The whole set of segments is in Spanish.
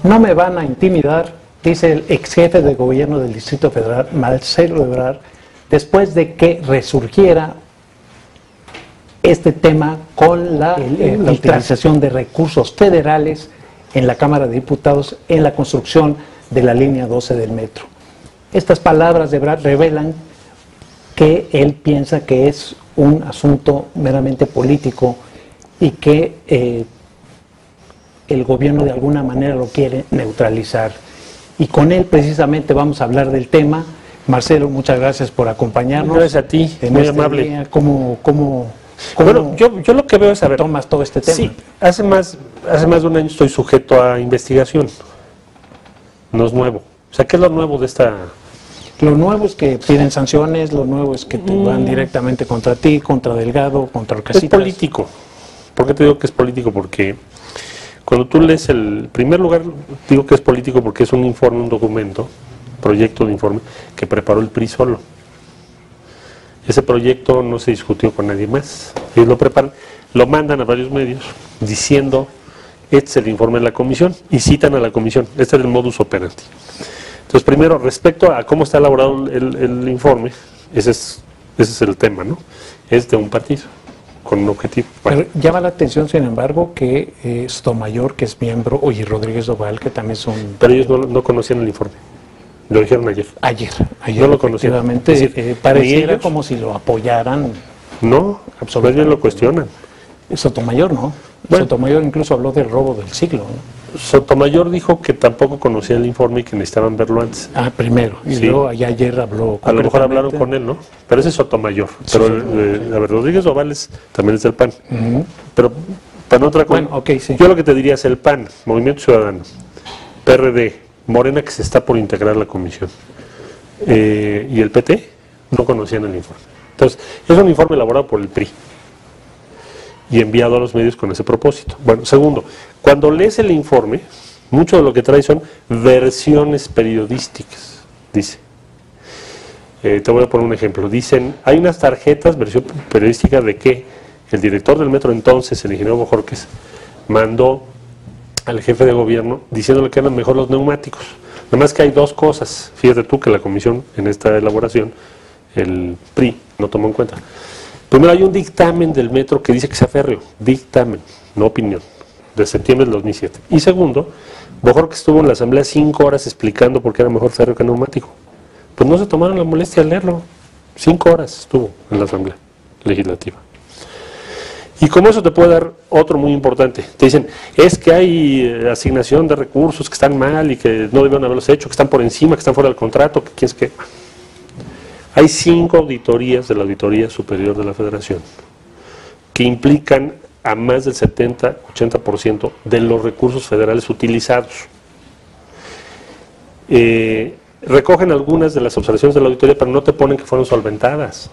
No me van a intimidar, dice el ex jefe de gobierno del Distrito Federal, Marcelo Ebrard, después de que resurgiera este tema con la utilización de recursos federales en la Cámara de Diputados en la construcción de la línea 12 del metro. Estas palabras de Ebrard revelan que él piensa que es un asunto meramente político y que el gobierno de alguna manera lo quiere neutralizar. Y con él precisamente vamos a hablar del tema. Marcelo, muchas gracias por acompañarnos. Gracias a ti, muy amable. Día. ¿Cómo bueno, yo lo que veo es, a ver, tomas todo este tema? Sí, hace más de un año estoy sujeto a investigación. No es nuevo. O sea, ¿qué es lo nuevo de esta...? Lo nuevo es que piden sanciones, lo nuevo es que te van directamente contra ti, contra Delgado, contra Orcasitas. Es político. ¿Por qué te digo que es político? Porque cuando tú lees el primer lugar, digo que es político porque es un informe, un documento, proyecto de informe, que preparó el PRI solo. Ese proyecto no se discutió con nadie más. Ellos lo preparan, lo mandan a varios medios diciendo, este es el informe de la comisión, y citan a la comisión. Este es el modus operandi. Entonces, primero, respecto a cómo está elaborado el informe, ese es el tema, ¿no? Es de un partido, con un objetivo. Bueno. Pero llama la atención, sin embargo, que Sotomayor, que es miembro, y Rodríguez Doval, que también son... Pero ellos no conocían el informe. Lo dijeron ayer. Ayer no lo conocían. Efectivamente, es decir, pareciera como si lo apoyaran. No, absolutamente lo cuestionan. Sotomayor no. Bueno, Sotomayor incluso habló del robo del siglo, ¿no? Sotomayor dijo que tampoco conocía el informe y que necesitaban verlo antes. Ah, primero. Y luego ayer habló. A lo mejor hablaron con él, ¿no? Pero ese es Sotomayor. Sí, pero a ver, Rodríguez Doval también es del PAN. Pero para otra cosa. Bueno, okay, sí. Yo lo que te diría es el PAN, Movimiento Ciudadano, PRD, Morena, que se está por integrar a la comisión, y el PT no conocían el informe. Entonces, es un informe elaborado por el PRI y enviado a los medios con ese propósito. Bueno, segundo, cuando lees el informe, mucho de lo que trae son versiones periodísticas, dice. Te voy a poner un ejemplo. Dicen, hay unas tarjetas, versión periodística de que el director del metro entonces, el ingeniero Bojorquez, mandó al jefe de gobierno diciéndole que eran mejor los neumáticos. Nada más que hay dos cosas. Fíjate tú que la comisión en esta elaboración, el PRI, no tomó en cuenta. Primero, hay un dictamen del metro que dice que sea férreo. Dictamen, no opinión, de septiembre del 2007. Y segundo, Bojorquez estuvo en la asamblea 5 horas explicando por qué era mejor férreo que neumático. Pues no se tomaron la molestia de leerlo. 5 horas estuvo en la asamblea legislativa. Y como eso te puede dar otro muy importante. Te dicen, es que hay asignación de recursos que están mal y que no debieron haberlos hecho, que están por encima, que están fuera del contrato, que quién es que... Hay 5 auditorías de la Auditoría Superior de la Federación que implican a más del 70-80% de los recursos federales utilizados. Recogen algunas de las observaciones de la auditoría, pero no te ponen que fueron solventadas,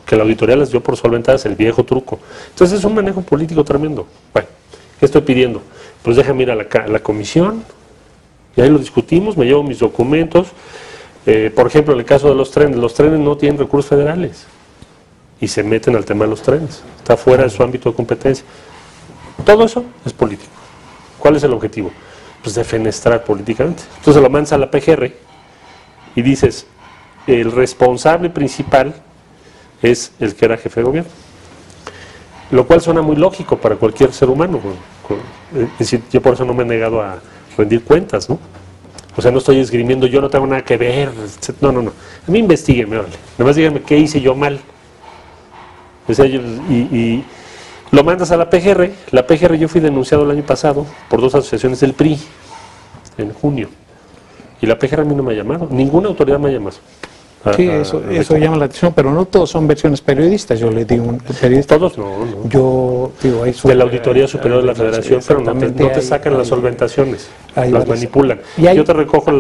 que la auditoría les dio por solventadas, el viejo truco. Entonces es un manejo político tremendo. Bueno, ¿qué estoy pidiendo? Pues déjame ir a la comisión, y ahí lo discutimos, me llevo mis documentos. Por ejemplo, en el caso de los trenes no tienen recursos federales y se meten al tema de los trenes, está fuera de su ámbito de competencia. Todo eso es político. ¿Cuál es el objetivo? Pues defenestrar políticamente. Entonces lo mandas a la PGR y dices, el responsable principal es el que era jefe de gobierno, lo cual suena muy lógico para cualquier ser humano. Es decir, yo por eso no me he negado a rendir cuentas, ¿no? O sea, no estoy esgrimiendo, yo no tengo nada que ver, no. A mí investíguenme, vale. Nada más díganme qué hice yo mal. O sea, y lo mandas a la PGR. La PGR, yo fui denunciado el año pasado por 2 asociaciones del PRI, en junio. Y la PGR a mí no me ha llamado, ninguna autoridad me ha llamado. Sí, eso llama la atención, pero no todos son versiones periodistas. Yo le digo un periodista. Todos no. Yo digo, hay de la Auditoría Superior de la Federación, pero no te sacan las solventaciones, las manipulan. Yo te recojo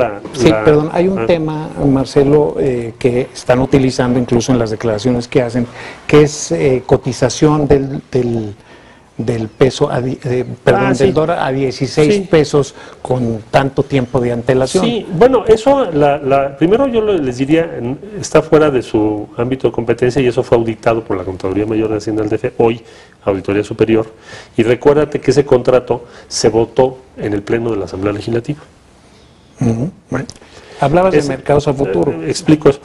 perdón, hay un tema, Marcelo, que están utilizando incluso en las declaraciones que hacen, que es cotización del peso, del sí. dólar a 16 Sí. pesos con tanto tiempo de antelación. Sí, bueno, eso, primero yo les diría, está fuera de su ámbito de competencia y eso fue auditado por la Contraloría Mayor de Hacienda del DF, hoy Auditoría Superior, y recuérdate que ese contrato se votó en el Pleno de la Asamblea Legislativa. Bueno, hablabas de mercados a futuro. Explico eso.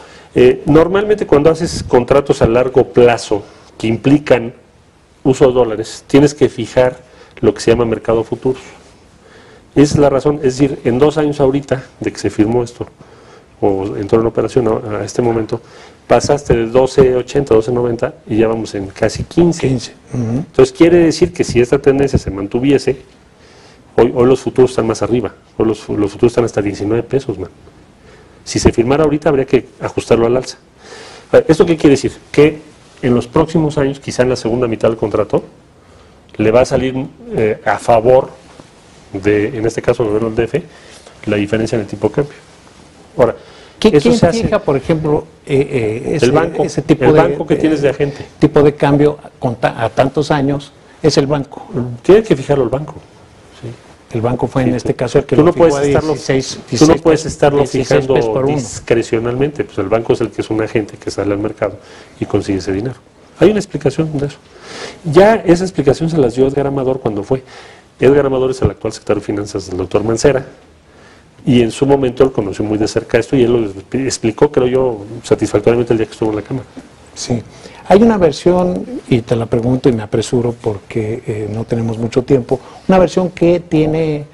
Normalmente cuando haces contratos a largo plazo que implican uso de dólares, tienes que fijar lo que se llama mercado a futuros. Esa es la razón, es decir, en 2 años ahorita de que se firmó esto, o entró en operación a este momento, pasaste de 12.80 a 12.90 y ya vamos en casi 15. Entonces quiere decir que si esta tendencia se mantuviese, hoy los futuros están más arriba, hoy los futuros están hasta 19 pesos, man. Si se firmara ahorita habría que ajustarlo al alza. ¿Esto qué quiere decir? Que en los próximos años, quizá en la segunda mitad del contrato, le va a salir a favor de, en este caso, el gobierno del DF, la diferencia en el tipo de cambio. Ahora, ¿Quién fija, por ejemplo, el banco, ese tipo que tienes de agente? Tipo de cambio a tantos años es el banco. Tiene que fijarlo el banco. Sí. El banco fue en este caso el que tú no lo fijó puedes a estarlo, 16 tú no puedes estarlo 16 pesos por fijando uno. discrecionalmente, pues el banco es el que es un agente que sale al mercado y consigue ese dinero. Hay una explicación de eso. Ya esa explicación se las dio Edgar Amador cuando fue. Edgar Amador es el actual secretario de Finanzas del doctor Mancera, y en su momento él conoció muy de cerca esto y él lo explicó, creo yo, satisfactoriamente el día que estuvo en la Cámara. Sí. Hay una versión, y te la pregunto y me apresuro porque no tenemos mucho tiempo, una versión que tiene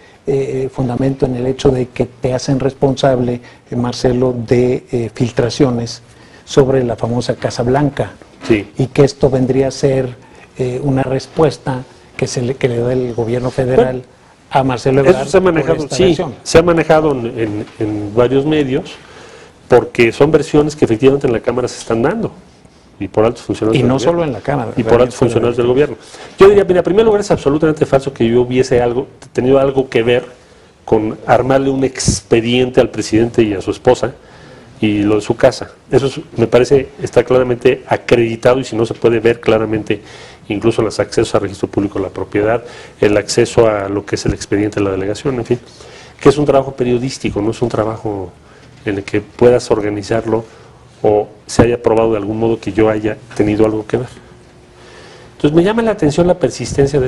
fundamento en el hecho de que te hacen responsable, Marcelo, de filtraciones sobre la famosa Casa Blanca. Sí. Y que esto vendría a ser una respuesta que le da el gobierno federal a Marcelo Ebrard. Eso se ha manejado, sí, se ha manejado en varios medios, porque son versiones que efectivamente en la Cámara se están dando, y por altos funcionarios y del no gobierno. solo en la Cámara. Y por altos funcionarios del gobierno. Yo diría, mira, en primer lugar es absolutamente falso que yo hubiese tenido algo que ver con armarle un expediente al presidente y a su esposa, y lo de su casa. Eso me parece, está claramente acreditado, y si no se puede ver claramente, incluso en los accesos al registro público de la propiedad, el acceso a lo que es el expediente de la delegación, en fin, que es un trabajo periodístico, no es un trabajo en el que puedas organizarlo o se haya probado de algún modo que yo haya tenido algo que ver. Entonces me llama la atención la persistencia de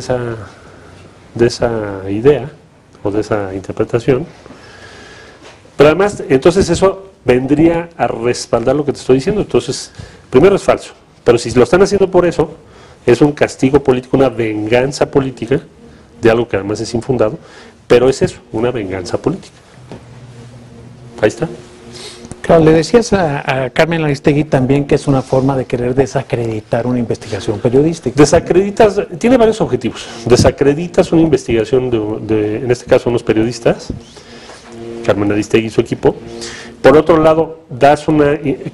esa idea o de esa interpretación, pero además, entonces eso vendría a respaldar lo que te estoy diciendo. Entonces, primero es falso, pero si lo están haciendo por eso, es un castigo político, una venganza política de algo que además es infundado, pero es eso, una venganza política. Ahí está. Claro, le decías a Carmen Aristegui también que es una forma de querer desacreditar una investigación periodística. Desacreditas, tiene varios objetivos. Desacreditas una investigación en este caso, unos periodistas, Carmen Aristegui y su equipo. Por otro lado,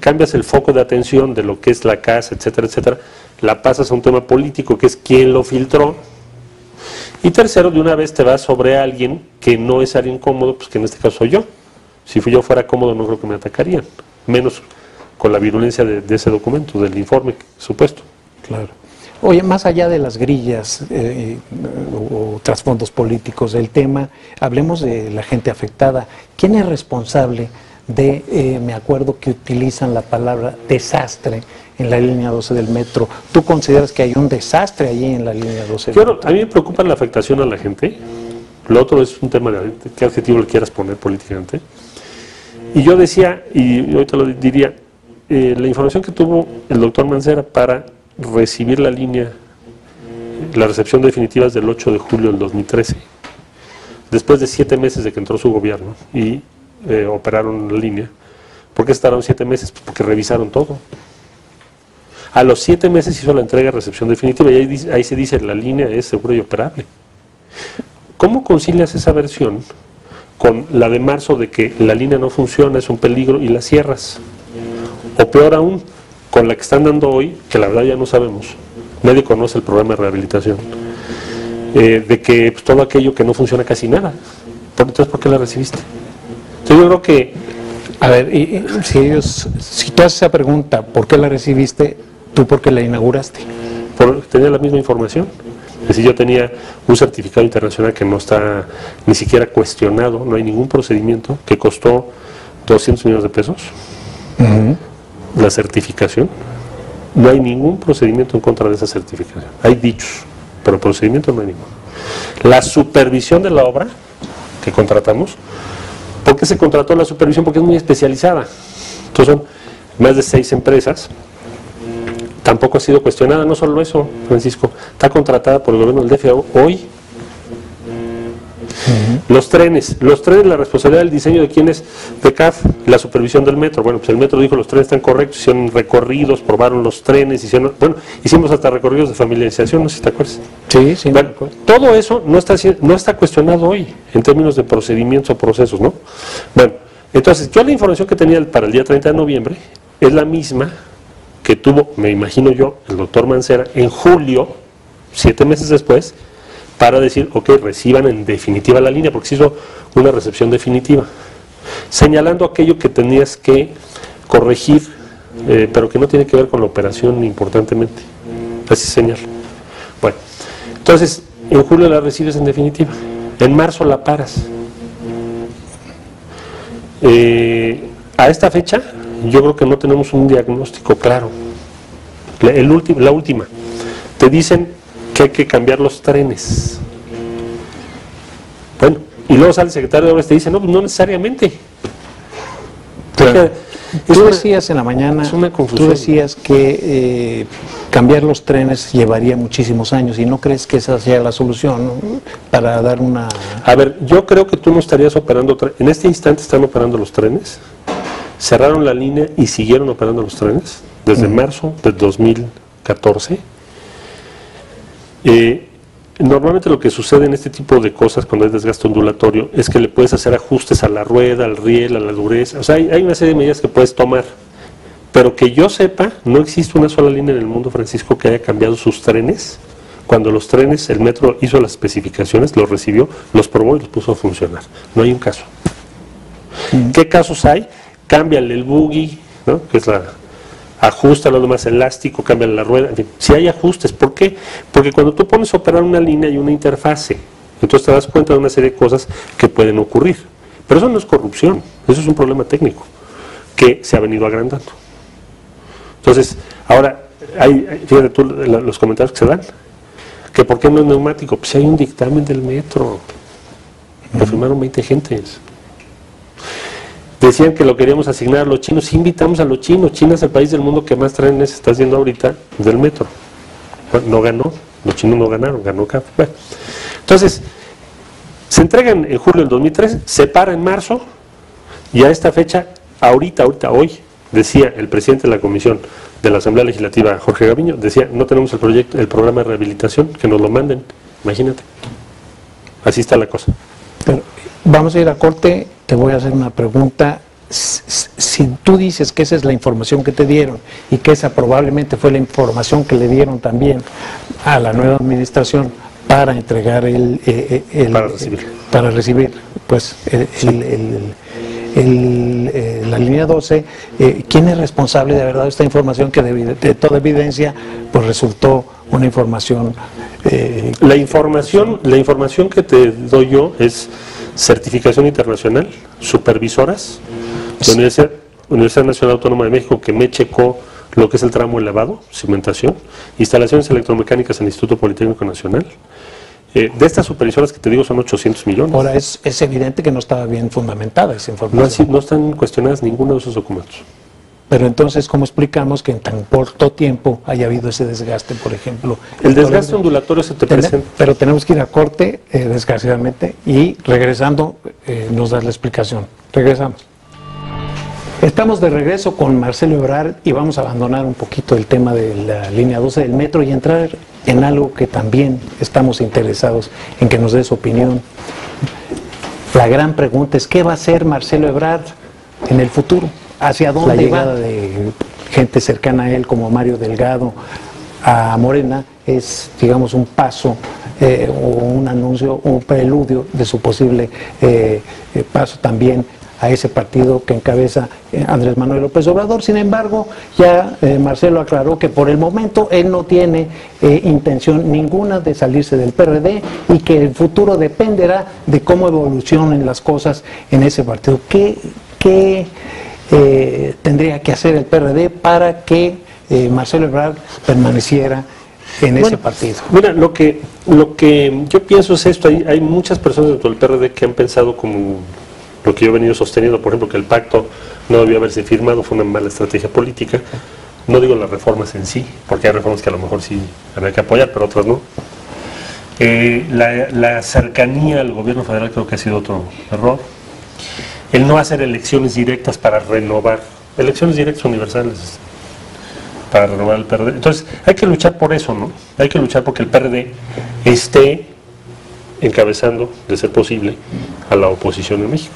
cambias el foco de atención de lo que es la casa, etcétera, etcétera, la pasas a un tema político que es quién lo filtró. Y tercero, de una vez te vas sobre alguien que no es alguien cómodo, pues que en este caso soy yo. Si yo fuera cómodo, no creo que me atacarían, menos con la virulencia de ese documento, del informe supuesto. Claro. Oye, más allá de las grillas o trasfondos políticos del tema, hablemos de la gente afectada. ¿Quién es responsable me acuerdo que utilizan la palabra desastre en la línea 12 del metro? ¿Tú consideras que hay un desastre allí en la línea 12 del metro? A mí me preocupa la afectación a la gente. Lo otro es un tema de qué adjetivo le quieras poner políticamente. Y yo decía, y ahorita lo diría, la información que tuvo el doctor Mancera para recibir la recepción definitiva es del 8 de julio del 2013, después de 7 meses de que entró su gobierno y operaron la línea. ¿Por qué tardaron 7 meses? Pues porque revisaron todo. A los 7 meses hizo la entrega de recepción definitiva y ahí se dice la línea es segura y operable. ¿Cómo concilias esa versión con la de marzo de que la línea no funciona, es un peligro y la cierras? O peor aún, con la que están dando hoy, que la verdad ya no sabemos, nadie conoce el programa de rehabilitación, de que pues, todo aquello que no funciona casi nada. Entonces, ¿por qué la recibiste? Entonces, yo creo que... A ver, si tú haces esa pregunta, ¿por qué la recibiste? ¿Tú por qué la inauguraste? Tenía la misma información. Es decir, yo tenía un certificado internacional que no está ni siquiera cuestionado, no hay ningún procedimiento, que costó 200 millones de pesos, la certificación. No hay ningún procedimiento en contra de esa certificación. Hay dichos, pero procedimiento no hay ninguno. La supervisión de la obra que contratamos, ¿por qué se contrató la supervisión? Porque es muy especializada. Entonces son más de 6 empresas. Tampoco ha sido cuestionada, no solo eso, Francisco, está contratada por el gobierno del DF hoy. Los trenes, la responsabilidad del diseño de quién es, de CAF, la supervisión del metro. Bueno, pues el metro dijo los trenes están correctos, hicieron recorridos, probaron los trenes, hicimos hasta recorridos de familiarización, no sé si te acuerdas. Sí, sí. Bueno, todo eso no está cuestionado hoy en términos de procedimientos o procesos, ¿no? Bueno, entonces yo la información que tenía para el día 30 de noviembre es la misma que tuvo, me imagino yo, el doctor Mancera en julio, 7 meses después, para decir, ok, reciban en definitiva la línea, porque se hizo una recepción definitiva, señalando aquello que tenías que corregir, pero que no tiene que ver con la operación importantemente. Así señala. Bueno, entonces, en julio la recibes en definitiva, en marzo la paras. A esta fecha, yo creo que no tenemos un diagnóstico claro. La última, te dicen que hay que cambiar los trenes. Bueno, y luego sale el secretario de Obras y te dice, no, pues no necesariamente. Claro. Tú decías en la mañana, es una confusión. tú decías que cambiar los trenes llevaría muchísimos años y no crees que esa sea la solución, ¿no? Para dar una... A ver, yo creo que tú no estarías operando, en este instante están operando los trenes, cerraron la línea y siguieron operando los trenes desde marzo del 2014. Normalmente lo que sucede en este tipo de cosas cuando hay desgaste ondulatorio es que le puedes hacer ajustes a la rueda, al riel, a la dureza, o sea, hay una serie de medidas que puedes tomar, pero que yo sepa, no existe una sola línea en el mundo, Francisco, que haya cambiado sus trenes. Cuando los trenes, el metro hizo las especificaciones, los recibió, los probó y los puso a funcionar. No hay un caso. ¿Qué casos hay? Cámbiale el buggy, ¿no? Que es ajustalo lo más elástico, cámbiale la rueda, en fin, si hay ajustes. ¿Por qué? Porque cuando tú pones a operar una línea y una interfase, entonces te das cuenta de una serie de cosas que pueden ocurrir. Pero eso no es corrupción, eso es un problema técnico que se ha venido agrandando. Entonces, ahora, fíjate tú los comentarios que se dan, que ¿por qué no es neumático? Pues hay un dictamen del metro, lo firmaron 20 gentes. Decían que lo queríamos asignar a los chinos, sí invitamos a los chinos. China es el país del mundo que más trenes está haciendo ahorita del metro. Bueno, no ganó, los chinos no ganaron, ganó CAF. Bueno, entonces, se entregan en julio del 2013, se para en marzo, y a esta fecha, ahorita, hoy, decía el presidente de la Comisión de la Asamblea Legislativa, Jorge Gaviño, decía, no tenemos el programa de rehabilitación, que nos lo manden, imagínate. Así está la cosa. Pero vamos a ir a corte. Te voy a hacer una pregunta. Si tú dices que esa es la información que te dieron y que esa probablemente fue la información que le dieron también a la nueva administración para entregar para recibir pues la línea 12, ¿quién es responsable de verdad de esta información que de toda evidencia pues resultó una información? La información que te doy yo es certificación internacional, supervisoras, la Universidad Nacional Autónoma de México, que me checó lo que es el tramo elevado, cimentación, instalaciones electromecánicas en el Instituto Politécnico Nacional. De estas supervisoras que te digo son 800 millones. Ahora, es evidente que no estaba bien fundamentada esa información. No están cuestionadas ninguno de esos documentos. Pero entonces, ¿cómo explicamos que en tan corto tiempo haya habido ese desgaste, por ejemplo? El desgaste ondulatorio se te presenta. Pero tenemos que ir a corte, desgraciadamente, y regresando nos das la explicación. Regresamos. Estamos de regreso con Marcelo Ebrard y vamos a abandonar un poquito el tema de la línea 12 del metro y entrar en algo que también estamos interesados en que nos dé su opinión. La gran pregunta es, ¿qué va a hacer Marcelo Ebrard en el futuro? ¿Hacia dónde va? La llegada de gente cercana a él como Mario Delgado a Morena es, digamos, un paso o un anuncio, un preludio de su posible paso también a ese partido que encabeza Andrés Manuel López Obrador. Sin embargo, ya Marcelo aclaró que por el momento él no tiene intención ninguna de salirse del PRD y que el futuro dependerá de cómo evolucionen las cosas en ese partido. ¿Qué tendría que hacer el PRD para que Marcelo Ebrard permaneciera en ese partido? Mira, lo que yo pienso es esto: hay muchas personas dentro del PRD que han pensado como lo que yo he venido sosteniendo, por ejemplo, que el pacto no debió haberse firmado, fue una mala estrategia política. No digo las reformas en sí, porque hay reformas que a lo mejor sí habría que apoyar, pero otras no. La cercanía al gobierno federal creo que ha sido otro error. El no hacer elecciones directas para renovar, elecciones directas universales para renovar el PRD. Entonces, hay que luchar por eso, ¿no? Hay que luchar porque el PRD esté encabezando, de ser posible, a la oposición en México.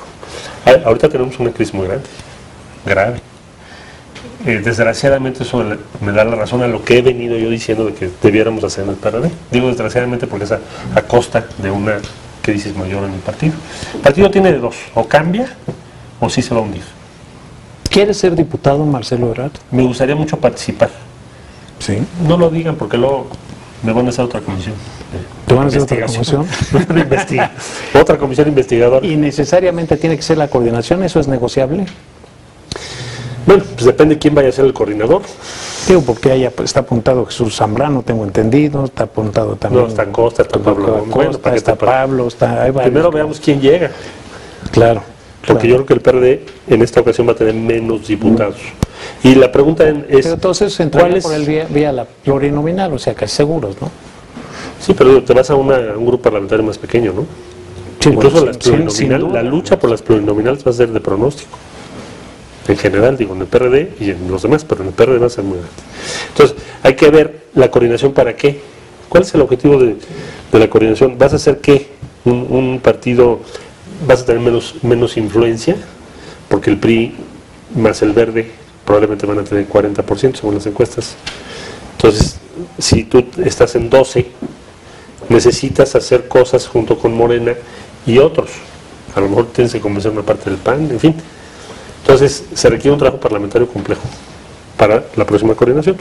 Ahorita tenemos una crisis muy grave. Desgraciadamente eso me da la razón a lo que he venido yo diciendo de que debiéramos hacer en el PRD. Digo desgraciadamente porque es a costa de una crisis mayor en el partido. El partido tiene de dos: o cambia o sí se va a hundir. ¿Quiere ser diputado Marcelo Ebrard? Me gustaría mucho participar. Sí. No lo digan porque luego me van a hacer otra comisión. ¿Te van a hacer otra comisión? Otra comisión investigadora. ¿Y necesariamente tiene que ser la coordinación? ¿Eso es negociable? Bueno, pues depende de quién vaya a ser el coordinador. Digo, porque ahí está apuntado Jesús Zambrano, tengo entendido, está apuntado también. No, está Costa, está Pablo. Costa, está Pablo, está... Primero veamos quién llega. Claro. Porque yo creo que el PRD en esta ocasión va a tener menos diputados. Y la pregunta es... Pero entonces entraría por el vía la plurinominal, o sea, casi seguros, ¿no? Sí, pero te vas a un grupo parlamentario más pequeño, ¿no? Sí, incluso bueno, las plurinominales, la lucha por las plurinominales va a ser de pronóstico. En general, digo, en el PRD y en los demás, pero en el PRD va a ser muy grande. Entonces, hay que ver la coordinación para qué. ¿Cuál es el objetivo de la coordinación? ¿Vas a hacer qué? Un partido, vas a tener menos influencia, porque el PRI más el Verde probablemente van a tener 40% según las encuestas. Entonces, si tú estás en 12, necesitas hacer cosas junto con Morena y otros. A lo mejor tienes que convencer una parte del PAN, en fin. Entonces, se requiere un trabajo parlamentario complejo para la próxima coordinación.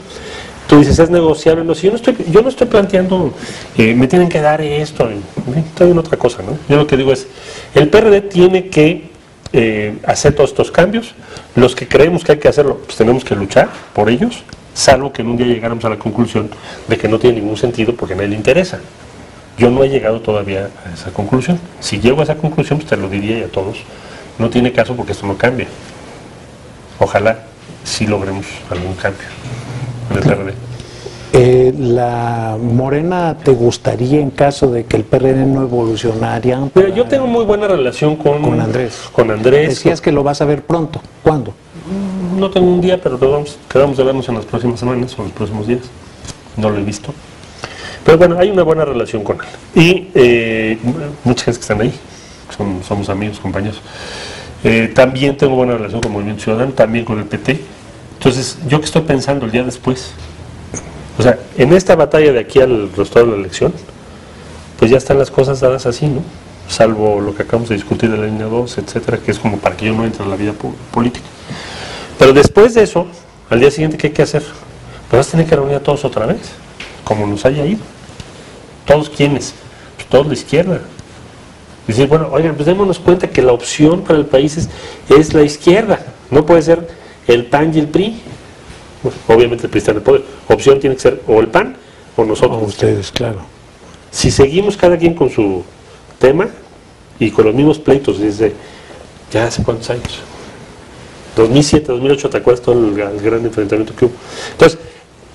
Tú dices, ¿es negociable? No, si yo no estoy planteando, me tienen que dar esto, estoy en otra cosa, ¿no? Yo lo que digo es, el PRD tiene que hacer todos estos cambios. Los que creemos que hay que hacerlo, pues tenemos que luchar por ellos, salvo que en un día llegáramos a la conclusión de que no tiene ningún sentido porque a nadie le interesa. Yo no he llegado todavía a esa conclusión. Si llego a esa conclusión, pues te lo diría y a todos. No tiene caso porque esto no cambia. Ojalá sí logremos algún cambio en el PRD. ¿La Morena te gustaría en caso de que el PRD no evolucionaría? Mira, yo tengo muy buena relación con Andrés. Con Andrés. Decías que lo vas a ver pronto. ¿Cuándo? No tengo un día, pero quedamos de vernos en las próximas semanas o en los próximos días. No lo he visto. Pero bueno, hay una buena relación con él. Y mucha gente que están ahí. Somos amigos, compañeros. También tengo buena relación con el Movimiento Ciudadano, también con el PT. Entonces, ¿yo qué estoy pensando el día después? O sea, en esta batalla de aquí al resultado de la elección, pues ya están las cosas dadas así, ¿no? Salvo lo que acabamos de discutir de la línea 2, etcétera, que es como para que yo no entre en la vida política. Pero después de eso, al día siguiente, ¿qué hay que hacer? Pues vas a tener que reunir a todos otra vez, como nos haya ido. ¿Todos quiénes? Pues todos la izquierda. Decir, bueno, oigan, pues démonos cuenta que la opción para el país es la izquierda, no puede ser el PAN y el PRI. Bueno, obviamente el PRI está en el poder. Opción tiene que ser o el PAN o nosotros. O ustedes, claro. Si seguimos cada quien con su tema y con los mismos pleitos desde ya hace cuántos años, 2007, 2008, ¿te acuerdas todo el gran enfrentamiento que hubo? Entonces,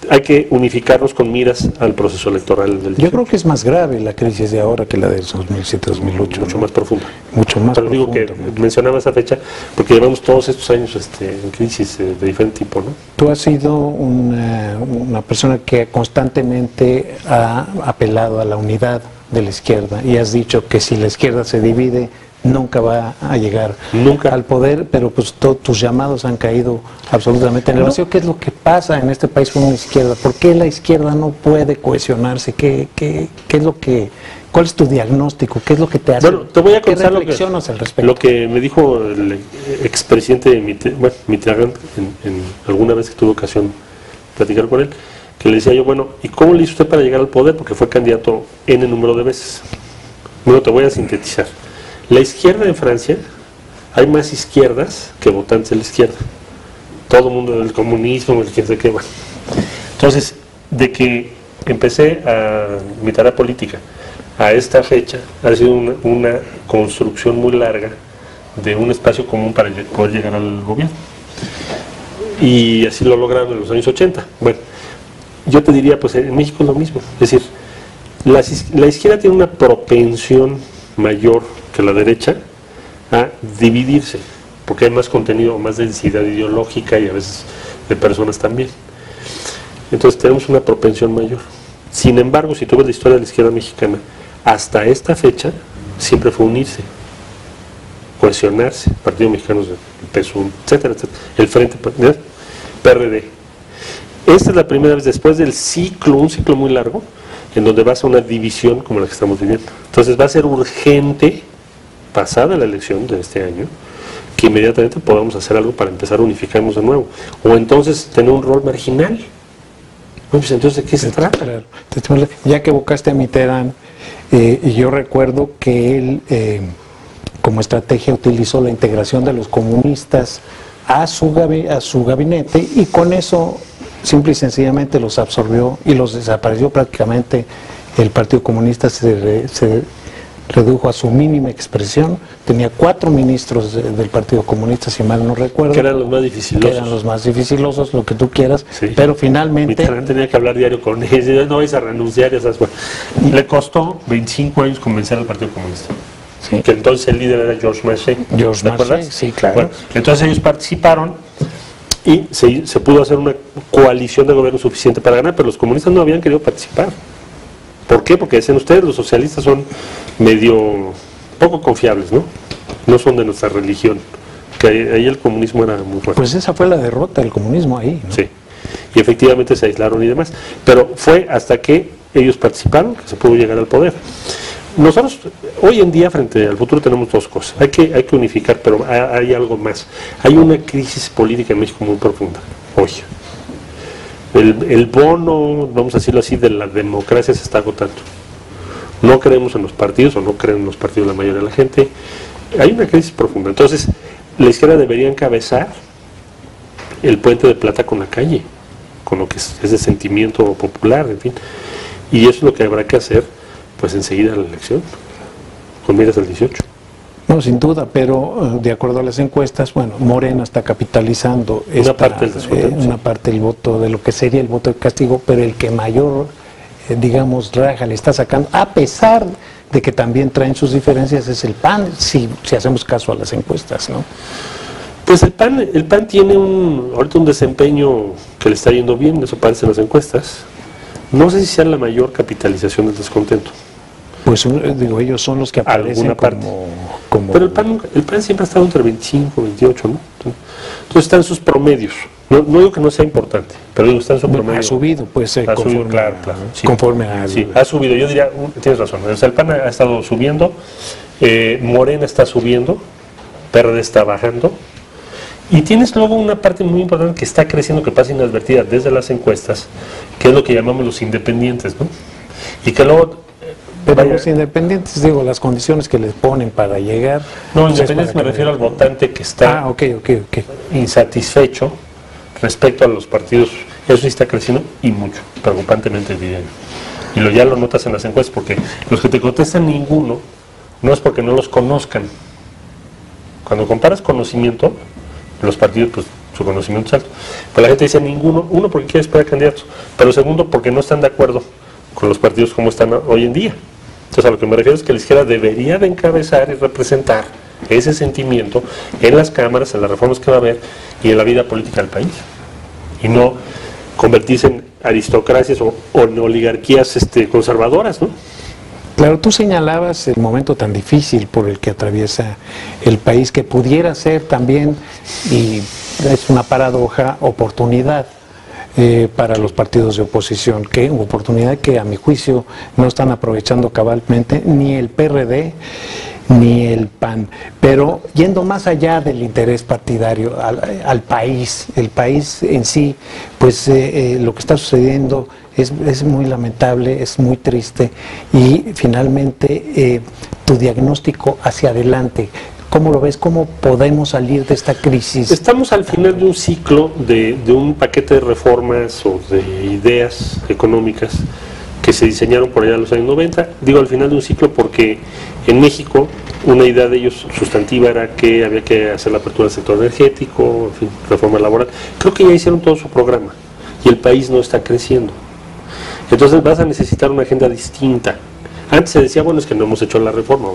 hay que unificarnos con miras al proceso electoral del Yo creo que es más grave la crisis de ahora que la de 2007-2008. Mucho más profunda. Mucho más Pero digo que mencionaba esa fecha porque llevamos todos estos años en crisis de diferente tipo, ¿no? Tú has sido una persona que constantemente ha apelado a la unidad de la izquierda y has dicho que si la izquierda se divide nunca va a llegar al poder, pero pues tus llamados han caído absolutamente en el vacío. ¿Qué es lo que pasa en este país con la izquierda? ¿Por qué la izquierda no puede cohesionarse? ¿Qué es lo que ¿Cuál es tu diagnóstico? ¿Qué es lo que te hace? Bueno, te voy a ¿Qué contar reflexionas al respecto? lo que me dijo el expresidente de Mitterrand en alguna vez que tuve ocasión de platicar con él, que le decía yo, bueno, ¿y cómo le hizo usted para llegar al poder? Porque fue candidato N número de veces. Bueno, te voy a sintetizar. La izquierda en Francia, hay más izquierdas que votantes de la izquierda. Todo el mundo del comunismo, el quién sabe qué, bueno. Entonces, de que empecé mi tarea política a esta fecha, ha sido una construcción muy larga de un espacio común para poder llegar al gobierno. Y así lo lograron en los años 80. Bueno, yo te diría, pues en México es lo mismo. Es decir, la izquierda tiene una propensión mayor que la derecha a dividirse, porque hay más contenido, más densidad ideológica y a veces de personas también. Entonces tenemos una propensión mayor. Sin embargo, si tú ves la historia de la izquierda mexicana, hasta esta fecha siempre fue unirse, cohesionarse, Partido Mexicano del PSUV, etcétera, etcétera, el Frente PRD. Esta es la primera vez después del ciclo, un ciclo muy largo, en donde vas a una división como la que estamos viviendo. Entonces va a ser urgente, pasada la elección de este año, que inmediatamente podamos hacer algo para empezar a unificarnos de nuevo. O entonces tener un rol marginal. Bueno, pues entonces, ¿de qué se trata? Claro. Ya que evocaste a Mitterrand, yo recuerdo que él, como estrategia, utilizó la integración de los comunistas a su gabinete y con eso simple y sencillamente los absorbió y los desapareció prácticamente. El Partido Comunista se redujo a su mínima expresión. Tenía 4 ministros del Partido Comunista, si mal no recuerdo. Que eran los más dificilosos. Que eran los más dificilosos, lo que tú quieras, sí. Pero finalmente... Mitterrand tenía que hablar diario con ellos, no vais a renunciar, esas cosas. Le costó 25 años convencer al Partido Comunista. Sí. Que entonces el líder era Georges Marchais. ¿Te acuerdas? Sí, claro. Bueno, entonces ellos participaron y se pudo hacer una coalición de gobierno suficiente para ganar, pero los comunistas no habían querido participar. ¿Por qué? Porque decían ustedes, los socialistas son medio poco confiables, ¿no? No son de nuestra religión. Que ahí el comunismo era muy fuerte. Pues esa fue la derrota del comunismo ahí, ¿no? Sí. Y efectivamente se aislaron y demás. Pero fue hasta que ellos participaron que se pudo llegar al poder. Nosotros, hoy en día, frente al futuro, tenemos 2 cosas. Hay que unificar, pero hay algo más. Hay una crisis política en México muy profunda, hoy. El bono, vamos a decirlo así, de la democracia se está agotando. No creemos en los partidos, o no creen en los partidos la mayoría de la gente. Hay una crisis profunda. Entonces, la izquierda debería encabezar el puente de plata con la calle, con lo que es de sentimiento popular, en fin. Y eso es lo que habrá que hacer, pues enseguida a la elección, con miras al 18. No, sin duda, pero de acuerdo a las encuestas, bueno, Morena está capitalizando una parte del voto, de lo que sería el voto de castigo, pero el que mayor, digamos, raja le está sacando, a pesar de que también traen sus diferencias, es el PAN, si hacemos caso a las encuestas, ¿no? Pues el PAN tiene ahorita un desempeño que le está yendo bien, eso parece en las encuestas. No sé si sea la mayor capitalización del descontento. Pues digo, ellos son los que aparecen como... Pero el PAN siempre ha estado entre 25, 28, ¿no? Entonces están sus promedios. No digo que no sea importante, pero digo, está en su promedio. Ha subido, pues, ha subido, claro. Sí. Conforme a... Sí, ha subido. Yo diría, tienes razón, o sea, el PAN ha estado subiendo, Morena está subiendo, PRD está bajando, y tienes luego una parte muy importante que está creciendo, que pasa inadvertida desde las encuestas, que es lo que llamamos los independientes, ¿no? Y que luego... Pero los independientes, digo, las condiciones que les ponen para llegar... No, independientes me refiero al votante que está insatisfecho respecto a los partidos. Eso sí está creciendo y mucho, preocupantemente diría yo. Y ya lo notas en las encuestas, porque los que te contestan ninguno, no es porque no los conozcan. Cuando comparas conocimiento, los partidos, pues su conocimiento es alto. Pero la gente dice ninguno, uno porque quiere esperar candidatos, pero segundo porque no están de acuerdo con los partidos como están hoy en día. Entonces a lo que me refiero es que la izquierda debería de encabezar y representar ese sentimiento en las cámaras, en las reformas que va a haber y en la vida política del país. Y no convertirse en aristocracias o en oligarquías conservadoras, ¿no? Claro, tú señalabas el momento tan difícil por el que atraviesa el país, que pudiera ser también, y es una paradoja, oportunidad para los partidos de oposición, que oportunidad que a mi juicio no están aprovechando cabalmente ni el PRD ni el PAN, pero yendo más allá del interés partidario al país, el país en sí, pues lo que está sucediendo es muy lamentable, es muy triste y finalmente tu diagnóstico hacia adelante, ¿cómo lo ves? ¿Cómo podemos salir de esta crisis? Estamos al final de un ciclo de un paquete de reformas o de ideas económicas que se diseñaron por allá en los años 90. Digo al final de un ciclo porque en México una idea de ellos sustantiva era que había que hacer la apertura del sector energético, en fin, reforma laboral. Creo que ya hicieron todo su programa y el país no está creciendo. Entonces vas a necesitar una agenda distinta. Antes se decía, bueno, es que no hemos hecho la reforma.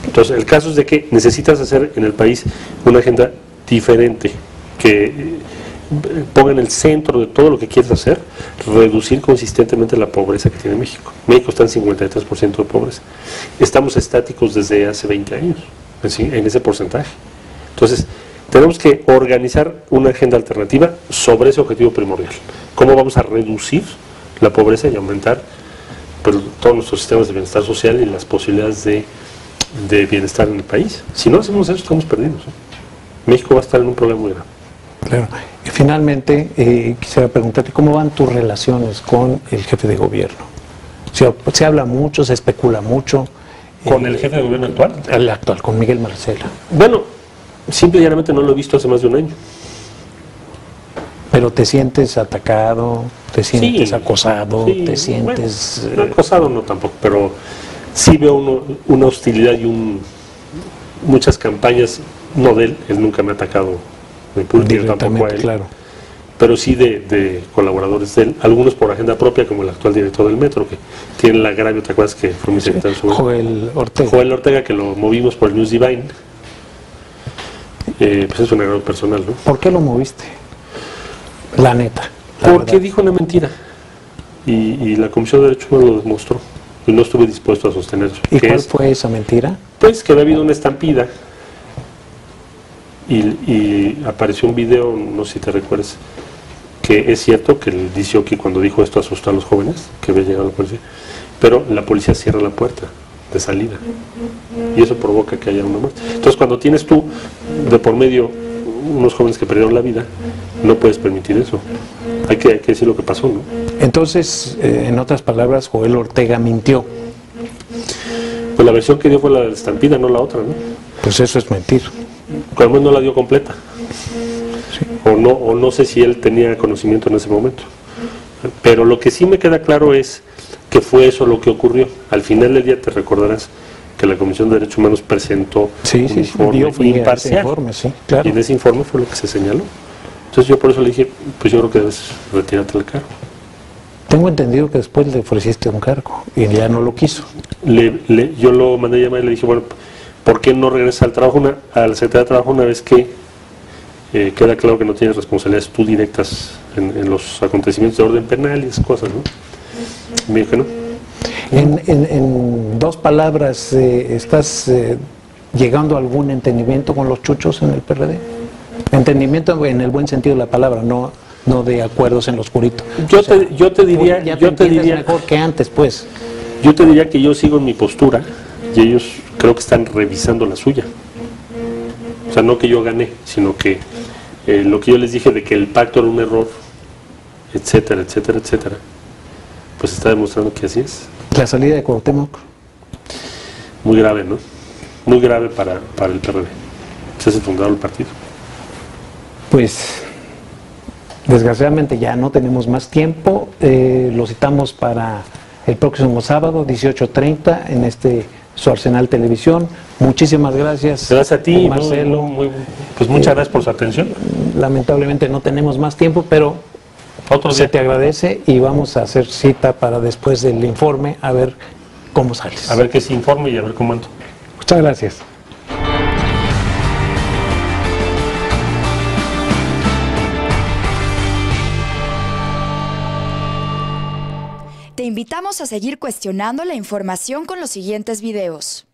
Entonces el caso es de que necesitas hacer en el país una agenda diferente, que ponga en el centro de todo lo que quieres hacer, reducir consistentemente la pobreza que tiene México. México está en 53% de pobreza. Estamos estáticos desde hace 20 años, en ese porcentaje. Entonces, tenemos que organizar una agenda alternativa sobre ese objetivo primordial. ¿Cómo vamos a reducir la pobreza y aumentar pues, todos nuestros sistemas de bienestar social y las posibilidades de bienestar en el país? Si no hacemos eso, estamos perdidos. México va a estar en un problema muy grave. Claro. Y finalmente, quisiera preguntarte, ¿cómo van tus relaciones con el jefe de gobierno? Se habla mucho, se especula mucho. ¿Con el jefe de gobierno actual? El actual, con Miguel Marcela. Bueno, simple y llanamente no lo he visto hace más de un año. ¿Pero te sientes atacado? ¿Te sientes acosado? Sí, ¿Te sientes...? Bueno, acosado no tampoco, pero sí veo una hostilidad y muchas campañas, no de él nunca me ha atacado de público, tampoco a él, claro. pero sí de colaboradores de él, algunos por agenda propia, como el actual director del Metro, que tiene el agravio, ¿te acuerdas que fue mi secretario? Joel Ortega. Joel Ortega, que lo movimos por el News Divine, pues es un agravio personal, ¿no? ¿Por qué lo moviste? La neta. Porque dijo una mentira y la Comisión de Derechos Humanos lo demostró y no estuve dispuesto a sostener eso. ¿Y cuál fue esa mentira? Pues que había habido una estampida y apareció un video, no sé si te recuerdas, que es cierto que el que cuando dijo esto asustó a los jóvenes, que había llegado la policía, pero la policía cierra la puerta de salida y eso provoca que haya una muerte. Entonces cuando tienes tú de por medio unos jóvenes que perdieron la vida, no puedes permitir eso. Hay que decir lo que pasó, ¿no? Entonces, en otras palabras, Joel Ortega mintió. Pues la versión que dio fue la de la estampida, no la otra, ¿no? Pues eso es mentir. Al menos no la dio completa. Sí. O no sé si él tenía conocimiento en ese momento. Pero lo que sí me queda claro es que fue eso lo que ocurrió. Al final del día te recordarás que la Comisión de Derechos Humanos presentó un informe imparcial. Claro. Y en ese informe fue lo que se señaló. Entonces yo por eso le dije, pues yo creo que debes retirarte del cargo. Tengo entendido que después le ofreciste un cargo y ya no lo quiso. Yo lo mandé a llamar y le dije, bueno, ¿por qué no regresas al trabajo al Secretaría de Trabajo una vez que queda claro que no tienes responsabilidades tú directas en los acontecimientos de orden penal y esas cosas, ¿no? Y me dijo que no. En dos palabras, ¿estás llegando a algún entendimiento con los chuchos en el PRD? Entendimiento en el buen sentido de la palabra, no de acuerdos en lo oscurito. Yo te diría mejor que antes, pues. Yo te diría que yo sigo en mi postura y ellos creo que están revisando la suya. O sea, no que yo gané, sino que lo que yo les dije de que el pacto era un error, etcétera, etcétera, etcétera, pues está demostrando que así es. La salida de Cuauhtémoc. Muy grave, ¿no? Muy grave para el PRD. Ese es el fundador del partido. Pues, desgraciadamente ya no tenemos más tiempo. Lo citamos para el próximo sábado, 18:30, en su Arsenal Televisión. Muchísimas gracias. Gracias a ti, Marcelo. Pues muchas gracias por su atención. Lamentablemente no tenemos más tiempo, pero se te agradece y vamos a hacer cita para después del informe a ver cómo sales. A ver qué se informe y a ver cómo ando. Muchas gracias. Te invitamos a seguir cuestionando la información con los siguientes videos.